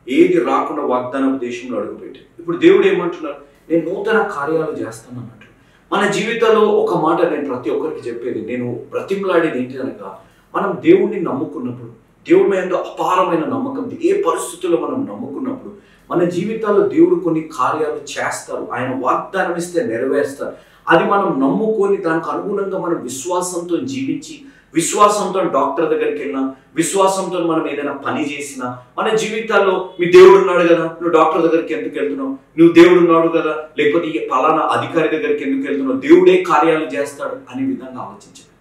ఏది రాకుండా వాగ్దానం దేశంలో అడుగుపెట్టారు. ఇప్పుడు దేవుడు ఏమంటున్నారు? నేను నూతన కార్యాలు చేస్తాను అన్నట్టు. మన జీవితంలో ఒక మాట నేను ప్రతి ఒక్కరికి చెప్పేది, నేను బ్రతిమలాడేది ఏంటి అనగా, మనం దేవుణ్ణి నమ్ముకున్నప్పుడు, దేవుడి మీద అపారమైన నమ్మకం, ఏ పరిస్థితుల్లో మనం నమ్ముకున్నప్పుడు మన జీవితాల్లో దేవుడు కొన్ని కార్యాలు చేస్తారు. ఆయన వాగ్దానం ఇస్తే నెరవేరుస్తారు. అది మనం నమ్ముకొని దానికి అనుగుణంగా మనం విశ్వాసంతో జీవించి, విశ్వాసంతో డాక్టర్ దగ్గరికి వెళ్ళినా, విశ్వాసంతో మనం ఏదైనా పని చేసినా, మన జీవితాల్లో మీ దేవుడు ఉన్నాడు కదా, నువ్వు డాక్టర్ దగ్గరికి ఎందుకు వెళ్తున్నావు, నువ్వు దేవుడు ఉన్నాడు కదా, లేకపోతే ఈ పలానా అధికారి దగ్గరికి ఎందుకు వెళ్తున్నావు, దేవుడే కార్యాలు చేస్తాడు అనే విధంగా ఆలోచించాలి.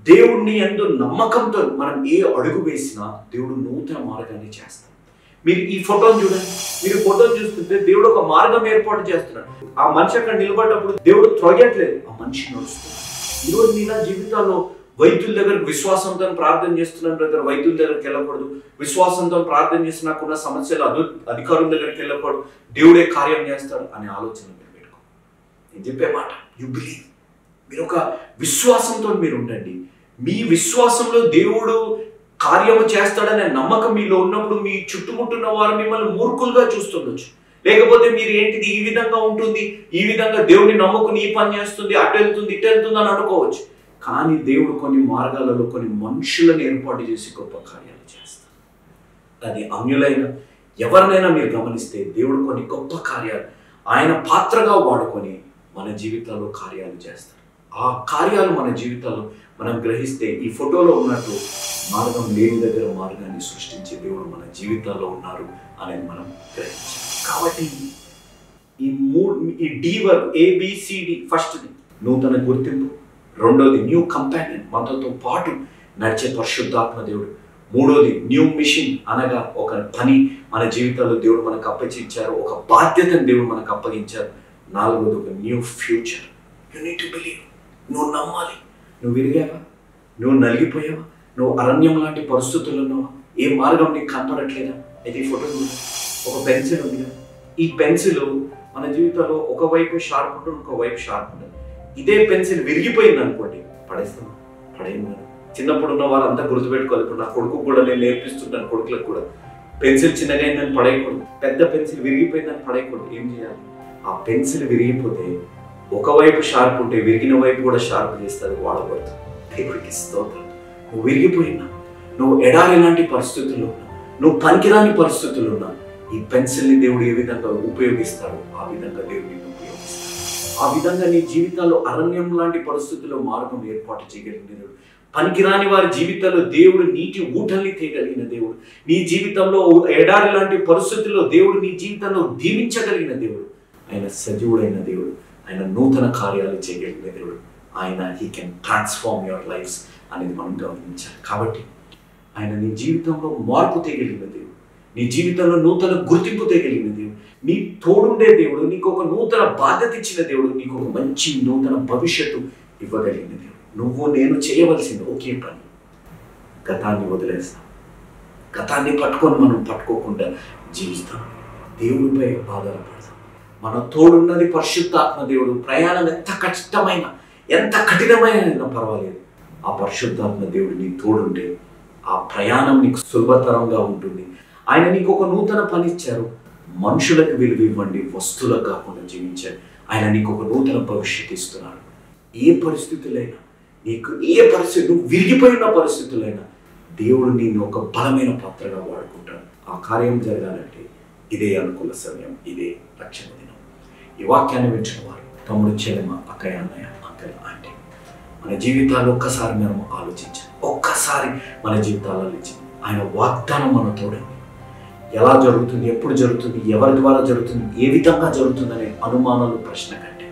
దేవుణ్ణి ఎందు నమ్మకంతో మనం ఏ అడుగు వేసినా దేవుడు నూతన మార్గాన్ని చేస్తాడు. మీరు ఈ ఫోటోని చూడండి, మీరు ఫోటోని చూస్తుంటే దేవుడు ఒక మార్గం ఏర్పాటు చేస్తున్నాడు. ఆ మనిషి అక్కడ నిలబడ్డప్పుడు దేవుడు త్రొగట్లేదు, ఆ మనిషి నడుస్తున్నాడు. ఈరోజు నీ నా జీవితాల్లో వైద్యుల దగ్గరకు విశ్వాసంతో ప్రార్థన చేస్తున్నాను దగ్గర వైద్యుల దగ్గరికి వెళ్ళకూడదు, విశ్వాసంతో ప్రార్థన చేసి నాకున్న సమస్యలు అధికారుల దగ్గరికి వెళ్ళకూడదు, దేవుడే కార్యం చేస్తాడు అనే ఆలోచన మీరు పెట్టుకో. నేను చెప్పే మాట, యు బిలీవ్. మీరు ఒక విశ్వాసంతో మీరు ఉండండి. మీ విశ్వాసంలో దేవుడు కార్యము చేస్తాడనే నమ్మకం మీలో ఉన్నప్పుడు మీ చుట్టుముట్టున్న వారు మిమ్మల్ని మూర్ఖులుగా చూస్తుండొచ్చు. లేకపోతే మీరు ఏంటిది ఈ విధంగా ఉంటుంది, ఈ విధంగా దేవుడిని నమ్ముకుని ఈ పని చేస్తుంది, అటు వెళ్తుంది ఇటు వెళ్తుంది అని అనుకోవచ్చు. కానీ దేవుడు కొన్ని మార్గాలలో కొన్ని మనుషులను ఏర్పాటు చేసి గొప్ప కార్యాలు చేస్తాడు. అది అన్యులైన ఎవరినైనా మీరు గమనిస్తే దేవుడు కొన్ని గొప్ప కార్యాలు ఆయన పాత్రగా వాడుకొని మన జీవితాల్లో కార్యాలు చేస్తాడు. ఆ కార్యాలు మన జీవితాల్లో మనం గ్రహిస్తే ఈ ఫోటోలో ఉన్నట్టు మార్గం లేని దగ్గర మార్గాన్ని సృష్టించే దేవుడు మన జీవితాల్లో ఉన్నారు అనేది మనం గ్రహించాలి. కాబట్టి ఈ డి వర్క్ ఏబిసిడి, ఫస్ట్ది నూతన గుర్తింపు, రెండోది న్యూ కంపానియన్, మనతో పాటు నడిచే పరిశుద్ధాత్మ దేవుడు, మూడోది న్యూ మిషన్ అనగా ఒక పని మన జీవితాల్లో దేవుడు మనకు అప్పగించారు, ఒక బాధ్యతను దేవుడు మనకు అప్పగించారు, నాలుగోది ఒక new future. You need to believe. నువ్వు నమ్మాలి. నువ్వు విరిగావా, నువ్వు నలిగిపోయావా, నువ్వు అరణ్యం లాంటి పరిస్థితుల్లో ఉన్నావా, ఏ మార్గం నీకు కనపడట్లేదా? అయితే ఈ ఫోటో ఒక పెన్సిల్ ఉంది కదా, ఈ పెన్సిల్ మన జీవితంలో ఒకవైపు షార్ప్ ఉంటుంది, ఇంకోవైపు షార్ప్ ఉంటుంది. ఇదే పెన్సిల్ విరిగిపోయింది అనుకోండి, పడేస్తాం, పడేయండి. చిన్నప్పుడు ఉన్న వాళ్ళు అంతా గుర్తుపెట్టుకోవాలి. ఇప్పుడు నా కొడుకు కూడా నేను నేర్పిస్తుంటాను, కొడుకులకు కూడా పెన్సిల్ చిన్నగా అయిందని పడేయకూడదు, పెద్ద పెన్సిల్ విరిగిపోయిందని పడేయకూడదు. ఏం చేయాలి? ఆ పెన్సిల్ విరిగిపోతే ఒకవైపు షార్ప్ ఉంటే విరిగిన వైపు కూడా షార్ప్ చేస్తుంది, వాడబడుతుంది. దేవుడికి స్తోత్రం. నువ్వు విరిగిపోయినా, నువ్వు ఎడారి లాంటి పరిస్థితుల్లో ఉన్నా, నువ్వు పనికిరాని పరిస్థితుల్లో ఉన్నా, ఈ పెన్సిల్ని దేవుడు ఏ విధంగా ఉపయోగిస్తాడో ఆ విధంగా దేవుడిని ఉపయోగిస్తాడు. ఆ విధంగా నీ జీవితాల్లో అరణ్యం లాంటి పరిస్థితుల్లో మార్గం ఏర్పాటు చేయగలిగిన దేవుడు, పనికిరాని వారి జీవితాల్లో దేవుడు నీటి ఊటల్ని తీయగలిగిన దేవుడు, నీ జీవితంలో ఎడారి లాంటి పరిస్థితుల్లో దేవుడు నీ జీవితంలో దీవించగలిగిన దేవుడు, ఆయన సజీవుడైన దేవుడు, ఆయన నూతన కార్యాలు చేయగలిగిన దేవుడు, ఆయన he can transform your lifes అనేది మనం గమనించాలి. కాబట్టి ఆయన నీ జీవితంలో మార్పు తేగలిగిన దేవుడు, నీ జీవితంలో నూతన గుర్తింపు తేగలిగిన దేవుడు, నీ తోడుండే దేవుడు, నీకు ఒక నూతన బాధ్యత ఇచ్చిన దేవుడు, నీకు ఒక మంచి నూతన భవిష్యత్తు ఇవ్వగలిగిన దేవుడు. నువ్వు నేను చేయవలసింది ఒకే పని, గతాన్ని వదిలేస్తాం. గతాన్ని పట్టుకొని మనం పట్టుకోకుండా జీవిస్తాం, దేవుడిపై ఆధారపడతాం. మన తోడున్నది పరిశుద్ధాత్మ దేవుడు. ప్రయాణం ఎంత కష్టమైన, ఎంత కఠినమైన పర్వాలేదు, ఆ పరిశుద్ధాత్మ దేవుడు నీ తోడుంటే ఆ ప్రయాణం నీకు సులభతరంగా ఉంటుంది. ఆయన నీకు ఒక నూతన పని ఇచ్చారు, మనుషులకు విలువ ఇవ్వండి, వస్తువులకు కాకుండా జీవించారు. ఆయన నీకు ఒక నూతన భవిష్యత్తు ఇస్తున్నాడు. ఏ పరిస్థితులైనా, నీకు ఏ పరిస్థితి, నువ్వు విరిగిపోయిన పరిస్థితులైనా దేవుడు నిన్ను ఒక బలమైన పాత్రగా వాడుకుంటాడు. ఆ కార్యం జరగాలంటే ఇదే అనుకూల సమయం, ఇదే రక్షణ దినం. ఈ వాక్యాన్ని వింటున్న వారు, తమ్ముడు, చెల్లెమ్మ, అక్కయ్య, అన్నయ్య, అంకల్, ఆంటీ, మన జీవితాలు ఒక్కసారి మనం ఆలోచించాలి. ఒక్కసారి మన జీవితాలు ఆలోచించి ఆయన వాగ్దానం మన తోడండి. ఎలా జరుగుతుంది, ఎప్పుడు జరుగుతుంది, ఎవరి ద్వారా జరుగుతుంది, ఏ విధంగా జరుగుతుందనే అనుమానాలు, ప్రశ్న కంటే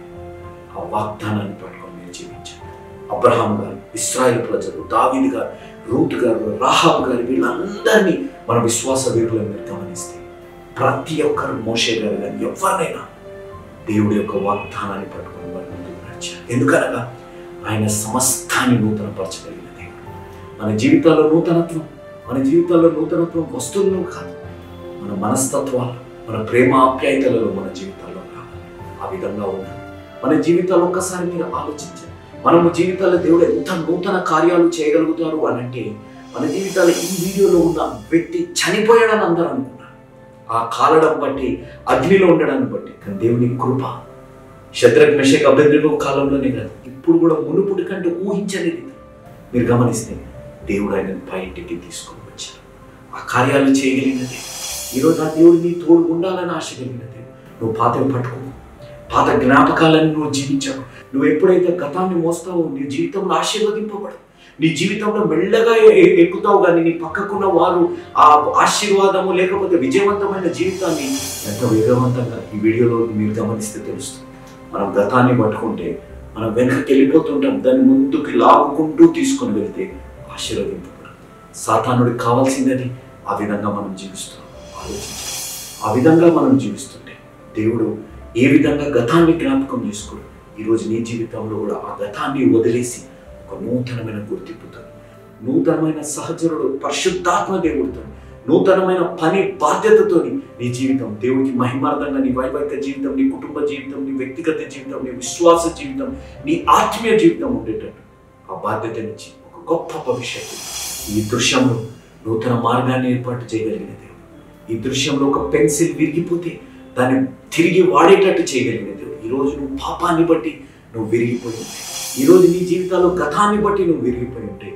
ఆ వాగ్దానాన్ని పట్టుకొని మీరు జీవించాలి. అబ్రహాం గారు, ఇశ్రాయేలు ప్రజలు, దావీదు గారు, రూతు గారు, రాహాబు గారు, వీళ్ళందరినీ మన విశ్వాస వీరులను మీరు గమనిస్తే ప్రతి ఒక్కరు, మోషే గారు కానీ ఎవరినైనా దేవుడి యొక్క వాగ్దానాన్ని పట్టుకొని వారి ముందుకు నడిచారు. ఎందుకనగా ఆయన సమస్తాన్ని నూతనపరచగలిగిన దేవుడు. మన జీవితాల్లో నూతనత్వం, మన జీవితాల్లో నూతనత్వం వస్తువుల్లో కాదు, మన మనస్తత్వాలు, మన ప్రేమ ఆప్యాయతలలో మన జీవితాల్లో కావాలి. ఆ విధంగా ఉండాలి. మన జీవితాల్లో ఒక్కసారి మీరు ఆలోచించండి. మనము జీవితాల్లో దేవుడు ఎంత నూతన కార్యాలు చేయగలుగుతారు అని అంటే, మన జీవితాల్లో ఈ వీడియోలో ఉన్న వ్యక్తి చనిపోయాడని అందరూ అనుకున్నారు. ఆ కాలడం బట్టి, అగ్నిలో ఉండడాన్ని బట్టి, కానీ దేవుని కృప శద్రక్ మెషక్ అబేద్నెగో కాలంలోనే కాదు, ఇప్పుడు కూడా మునుపుటి కంటే ఊహించలేదు. మీరు గమనిస్తే దేవుడు ఆయనను బయటికి తీసుకొని వచ్చారు. ఆ కార్యాలు చేయగలిగినది. ఈరోజు ఆ దేవుడు నీ తోడు ఉండాలని ఆశ కలిగినది. నువ్వు పాతవి పట్టుకో, పాత జ్ఞాపకాలను నువ్వు జీవించావు. నువ్వు ఎప్పుడైతే గతాన్ని మోస్తావో నీ జీవితంలో ఆశీర్వదింపబడు. నీ జీవితంలో మెల్లగా ఎక్కుతావు, కానీ నీ పక్కకున్న వారు ఆ ఆశీర్వాదము లేకపోతే విజయవంతమైన జీవితాన్ని ఎంత వేగవంతంగా ఈ వీడియోలో మీరు గమనిస్తే తెలుస్తుంది. మనం గతాన్ని పట్టుకుంటే మనం వెనక్కి వెళ్ళిపోతుంటాం, దాన్ని ముందుకు లాగుకుంటూ తీసుకొని వెళ్తే ఆశీర్వదింపబడు. సాతానుడికి కావాల్సిందని ఆ విధంగా మనం జీవిస్తున్నాం. ఆలోచించాలి. ఆ విధంగా మనం జీవిస్తుంటే దేవుడు ఏ విధంగా గతాన్ని జ్ఞాపకం చేసుకోడు. ఈరోజు నీ జీవితంలో కూడా ఆ గతాన్ని వదిలేసి ఒక నూతనమైన గుర్తింపుతో, నూతనమైన సహచరుడు పరిశుద్ధాత్మ దేవుడితో, నూతనమైన పని బాధ్యతతో నీ జీవితం దేవుడికి మహిమార్థంగా, నీ వైవాహిక జీవితం, నీ కుటుంబ జీవితం, నీ వ్యక్తిగత జీవితం, నీ విశ్వాస జీవితం, నీ ఆత్మీయ జీవితం ఉండేటట్టు ఆ బాధ్యత నుంచి ఒక గొప్ప భవిష్యత్తు ఈ దృశ్యంలో నూతన మార్గాన్ని ఏర్పాటు చేయగలిగిన దేవుడు. ఈ దృశ్యంలో ఒక పెన్సిల్ విరిగిపోతే దాన్ని తిరిగి వాడేటట్టు చేయగలిగిన దేవుడు. ఈరోజు నువ్వు పాపాన్ని బట్టి నువ్వు విరిగిపోయి ఉంటే, ఈరోజు నీ జీవితాల్లో గతాన్ని బట్టి నువ్వు విరిగిపోయి ఉంటే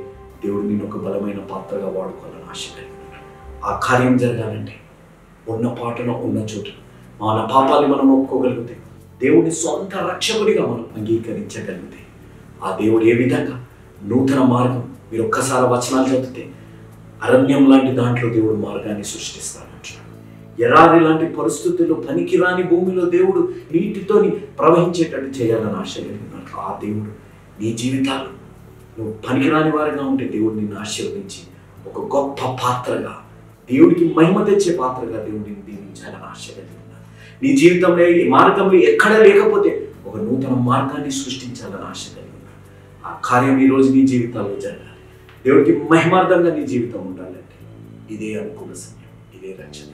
దేవుడు నేను ఒక బలమైన పాత్రగా వాడుకోవాలని ఆశ కలిగి ఉన్నాడు. ఆ కార్యం జరగాలంటే ఉన్న పాటను ఉన్న చోటు మన పాపాన్ని మనం ఒప్పుకోగలిగితే, దేవుడిని సొంత రక్షకుడిగా మనం అంగీకరించగలిగితే, ఆ దేవుడు ఏ విధంగా నూతన మార్గం, మీరు ఒక్కసారి వచనాలు చదివితే అరణ్యం లాంటి దాంట్లో దేవుడు మార్గాన్ని సృష్టిస్తానంటున్నాడు. ఎడారి లాంటి పరిస్థితుల్లో పనికిరాని భూమిలో దేవుడు నీటితోని ప్రవహించేటట్టు చేయాలని ఆశ కలిగినాడు. ఆ దేవుడు నీ జీవితాలు నువ్వు పనికిరాని వారిగా ఉంటే దేవుడు నిన్ను ఆశీర్వదించి ఒక గొప్ప పాత్రగా, దేవుడికి మహిమ తెచ్చే పాత్రగా దేవుడిని దీవించాలని ఆశ కలిగినాడు. నీ జీవితంలో ఈ మార్గంలో ఎక్కడ లేకపోతే ఒక నూతన మార్గాన్ని సృష్టించాలని ఆశ కలిగినాడు. ఆ కార్యం ఈరోజు నీ జీవితాల్లో జరగాలి. దేవుడికి మహిమార్థంగా నీ జీవితం ఉండాలంటే ఇదే అనుకూల సమయం, ఇదే రక్షణ.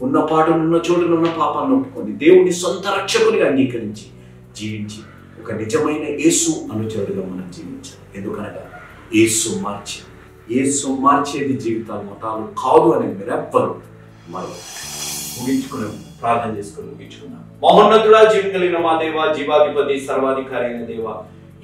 ఉన్న పాటను ఉన్న చోటును ఉన్న పాపాలను ఒప్పుకొని దేవుడిని సొంత రక్షకునిగా అంగీకరించి జీవించి ఒక నిజమైన యేసు అనుచరుడుగా మనం జీవించాలి. ఎందుకనగా యేసు మార్చేది జీవితాలు, మతాలు కాదు అనేది మీరు ఎవ్వరు మరో ముగించుకున్నాం. ప్రార్థన చేసుకుని ముగించుకున్నాం. మహోన్నతుడా, జీవం కలిగిన మా దేవ, జీవాధిపతి, సర్వాధికారి అయిన దేవ,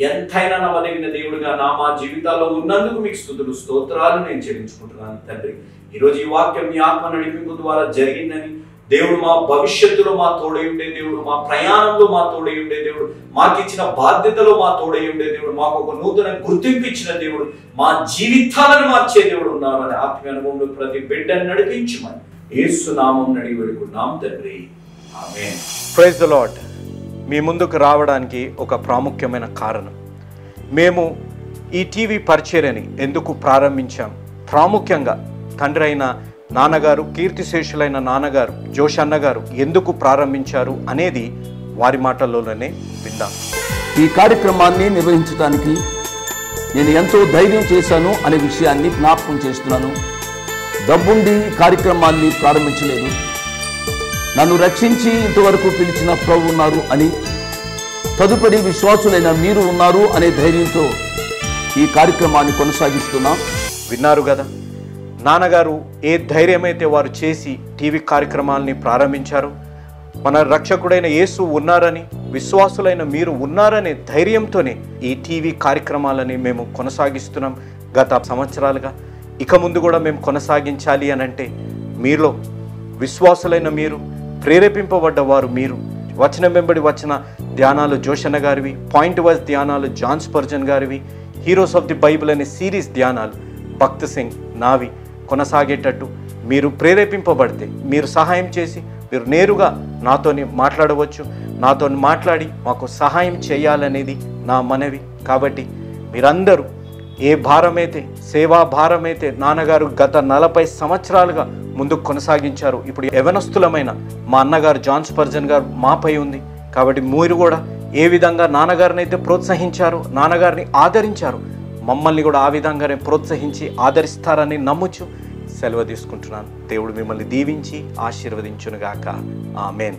ఎంతైనా నమ్మదగిన దేవుడిగా మా జీవితాల్లో ఉన్నందుకు మీకు స్తుతులు, స్తోత్రాలు నేను చెల్లించుకుంటున్నాను తండ్రి. ఈరోజు ఈ వాక్యం మీ ఆత్మ నడిపింపు ద్వారా జరిగిందని, దేవుడు మా భవిష్యత్తులో మా తోడై ఉండే దేవుడు, మా ప్రయాణంలో మా తోడై ఉండే దేవుడు, మాకు ఇచ్చిన బాధ్యతలో మా తోడై ఉండే దేవుడు, మాకు ఒక నూతన గుర్తింపు ఇచ్చిన దేవుడు, మా జీవితాలను మార్చే దేవుడు ఉన్నారని ఆత్మీయ అనుభవంలో ప్రతి బిడ్డను నడిపించమని యేసు నామం అడిగి వేడుకున్నాం తండ్రి. ఆమేన్. Praise the lord. మీ ముందుకు రావడానికి ఒక ప్రాముఖ్యమైన కారణం, మేము ఈ టీవీ పరిచర్యని ఎందుకు ప్రారంభించాం, ప్రాముఖ్యంగా తండ్రి అయిన నాన్నగారు, కీర్తిశేషులైన నాన్నగారు జోష్ అన్నగారు ఎందుకు ప్రారంభించారు అనేది వారి మాటల్లోనే విందాం. ఈ కార్యక్రమాన్ని నిర్వహించడానికి నేను ఎంతో ధైర్యం చేశాను అనే విషయాన్ని జ్ఞాపకం చేస్తున్నాను. డబ్బుండి కార్యక్రమాన్ని ప్రారంభించలేదు, నన్ను రక్షించి ఇంతవరకు పిలిచిన ప్రభు ఉన్నారు అని, తదుపరి విశ్వాసులైన మీరు ఉన్నారు అనే ధైర్యంతో ఈ కార్యక్రమాన్ని కొనసాగిస్తున్నాం. విన్నారు కదా, నాన్నగారు ఏ ధైర్యమైతే వారు చేసి టీవీ కార్యక్రమాలని ప్రారంభించారు, మన రక్షకుడైన యేసు ఉన్నారని, విశ్వాసులైన మీరు ఉన్నారనే ధైర్యంతోనే ఈ టీవీ కార్యక్రమాలని మేము కొనసాగిస్తున్నాం గత సంవత్సరాలుగా. ఇక ముందు కూడా మేము కొనసాగించాలి అని అంటే మీలో విశ్వాసులైన మీరు, ప్రేరేపింపబడ్డవారు మీరు, వచనం వెంబడి వచ్చిన ధ్యానాలు జోషన్న గారివి, పాయింట్ వైజ్ ధ్యానాలు జాన్ స్పర్జన్ గారివి, హీరోస్ ఆఫ్ ది బైబిల్ అనే సిరీస్ ధ్యానాలు భక్త్ సింగ్ నావి కొనసాగేటట్టు మీరు ప్రేరేపింపబడితే, మీరు సహాయం చేసి మీరు నేరుగా నాతోని మాట్లాడవచ్చు. నాతో మాట్లాడి మాకు సహాయం చేయాలనేది నా మనవి. కాబట్టి మీరందరూ ఏ భారమైతే, సేవా భారమైతే నాన్నగారు గత 40 సంవత్సరాలుగా ముందుకు కొనసాగించారు, ఇప్పుడు యవనస్తులమైన మా అన్నగారు జాన్ స్పర్జన్ గారు మాపై ఉంది. కాబట్టి మీరు కూడా ఏ విధంగా నాన్నగారిని అయితే ప్రోత్సహించారు, నాన్నగారిని ఆదరించారు, మమ్మల్ని కూడా ఆ విధంగానే ప్రోత్సహించి ఆదరిస్తారని నమ్ముచు సెలవు తీసుకుంటున్నాను. దేవుడు మిమ్మల్ని దీవించి ఆశీర్వదించునుగాక. ఆమేన్.